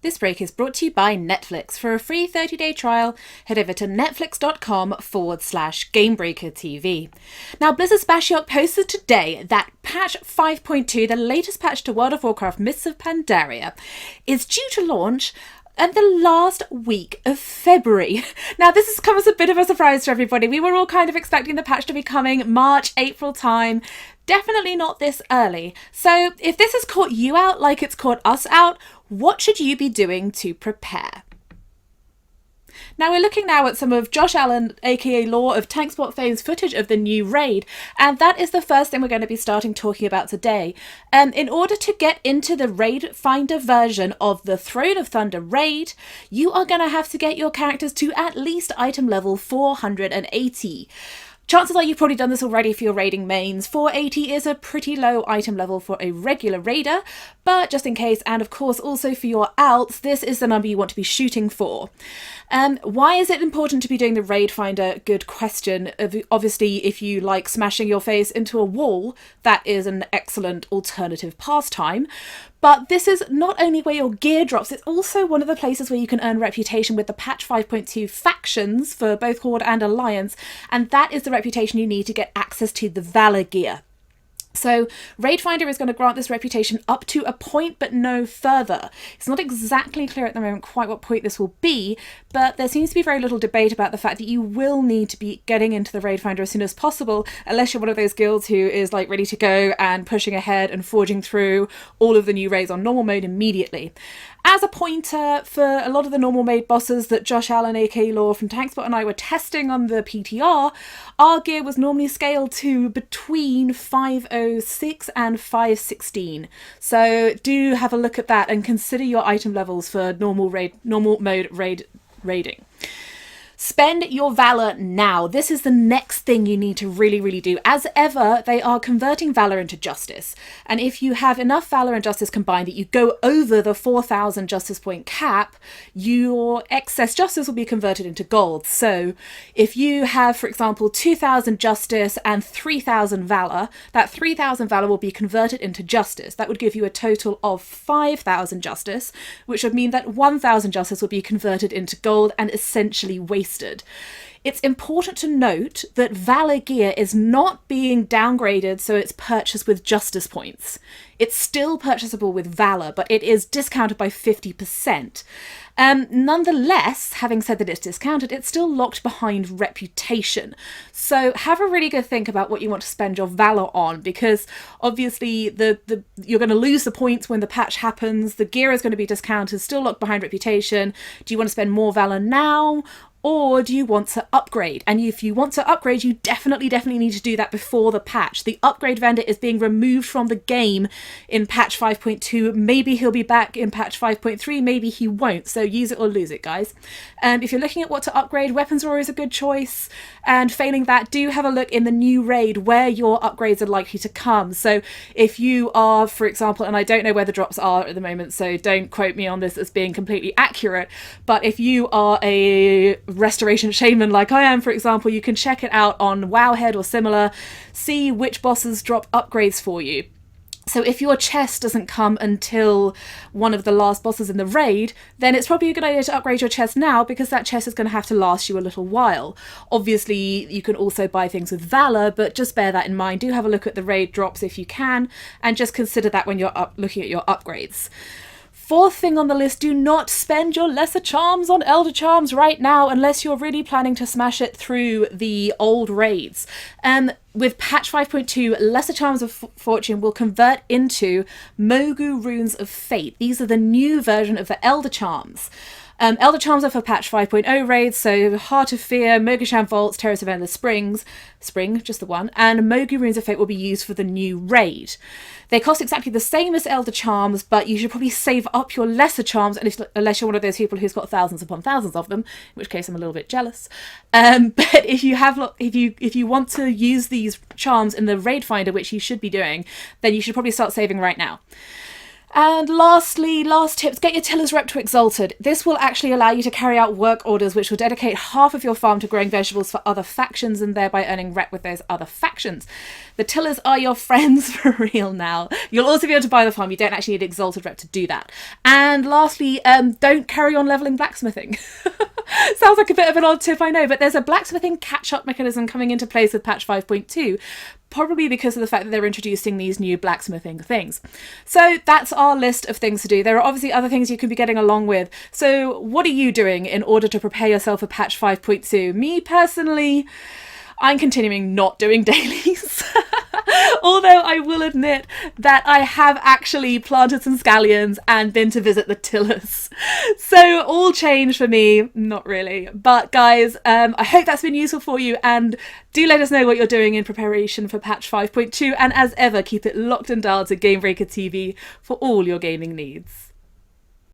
This break is brought to you by Netflix. For a free 30-day trial, head over to netflix.com/GameBreakerTV. Now, Blizzard's Bashiok posted today that patch 5.2, the latest patch to World of Warcraft Mists of Pandaria, is due to launch and the last week of February. Now, this has come as a bit of a surprise to everybody. We were all kind of expecting the patch to be coming March, April time. Definitely not this early. So if this has caught you out like it's caught us out, what should you be doing to prepare? Now, we're looking now at some of Josh Allen, aka Law of Tankspot fame's footage of the new raid, and that is the first thing we're going to be starting talking about today. In order to get into the raid finder version of the Throne of Thunder raid, you are going to have to get your characters to at least item level 480. Chances are you've probably done this already for your raiding mains. 480 is a pretty low item level for a regular raider, but just in case, and of course also for your alts, this is the number you want to be shooting for. Why is it important to be doing the raid finder? Good question. Obviously, if you like smashing your face into a wall, that is an excellent alternative pastime. But this is not only where your gear drops, it's also one of the places where you can earn reputation with the patch 5.2 factions for both Horde and Alliance, and that is the reputation you need to get access to the Valor gear. So Raid Finder is going to grant this reputation up to a point, but no further. It's not exactly clear at the moment quite what point this will be, but there seems to be very little debate about the fact that you will need to be getting into the Raid Finder as soon as possible, unless you're one of those guilds who is like ready to go and pushing ahead and forging through all of the new raids on normal mode immediately. As a pointer, for a lot of the normal mode bosses that Josh Allen, aka Law from Tankspot, and I were testing on the PTR, our gear was normally scaled to between 506 and 516. So do have a look at that and consider your item levels for normal mode raiding. Spend your Valor now. This is the next thing you need to really do. As ever, they are converting Valor into Justice. And if you have enough Valor and Justice combined that you go over the 4,000 Justice point cap, your excess Justice will be converted into gold. So if you have, for example, 2,000 Justice and 3,000 Valor, that 3,000 Valor will be converted into Justice. That would give you a total of 5,000 Justice, which would mean that 1,000 Justice will be converted into gold and essentially wasted. It's important to note that Valor gear is not being downgraded so it's purchased with Justice points. It's still purchasable with Valor, but it is discounted by 50%. Nonetheless, having said that it's discounted, it's still locked behind reputation. So have a really good think about what you want to spend your Valor on, because obviously you're going to lose the points when the patch happens. The gear is going to be discounted, still locked behind reputation. Do you want to spend more Valor now? Or do you want to upgrade? And if you want to upgrade, you definitely need to do that before the patch. The upgrade vendor is being removed from the game in patch 5.2. Maybe he'll be back in patch 5.3, maybe he won't. So use it or lose it, guys. If you're looking at what to upgrade, Weapons Roar is a good choice. And failing that, do have a look in the new raid where your upgrades are likely to come. So if you are, for example, and I don't know where the drops are at the moment, so don't quote me on this as being completely accurate, but if you are a restoration shaman like I am, for example, you can check it out on Wowhead or similar, see which bosses drop upgrades for you. So if your chest doesn't come until one of the last bosses in the raid, then it's probably a good idea to upgrade your chest now, because that chest is going to have to last you a little while. Obviously, you can also buy things with Valor, but just bear that in mind. Do have a look at the raid drops if you can, and just consider that when you're looking at your upgrades. Fourth thing on the list, do not spend your lesser charms on elder charms right now unless you're really planning to smash it through the old raids. With patch 5.2, lesser charms of fortune will convert into Mogu runes of fate. These are the new version of the elder charms. Elder Charms are for patch 5.0 raids, so Heart of Fear, Mogasham Vaults, Terrace of Endless Springs, just the one, and Mogu Runes of Fate will be used for the new raid. They cost exactly the same as Elder Charms, but you should probably save up your lesser charms, and unless you're one of those people who's got thousands upon thousands of them, in which case I'm a little bit jealous. But if you want to use these charms in the raid finder, which you should be doing, then you should probably start saving right now. And lastly, last tips, get your tillers rep to Exalted. This will actually allow you to carry out work orders which will dedicate half of your farm to growing vegetables for other factions and thereby earning rep with those other factions. The tillers are your friends for real now. You'll also be able to buy the farm. You don't actually need Exalted rep to do that. And lastly, don't carry on leveling blacksmithing. Sounds like a bit of an odd tip, I know, but there's a blacksmithing catch-up mechanism coming into place with patch 5.2, probably because of the fact that they're introducing these new blacksmithing things. So that's our list of things to do. There are obviously other things you can be getting along with. So what are you doing in order to prepare yourself for patch 5.2? Me personally, I'm continuing not doing dailies. Although I will admit that I have actually planted some scallions and been to visit the tillers. So all change for me, not really. But guys, I hope that's been useful for you, and do let us know what you're doing in preparation for patch 5.2, and as ever, keep it locked and dialed to Gamebreaker TV for all your gaming needs.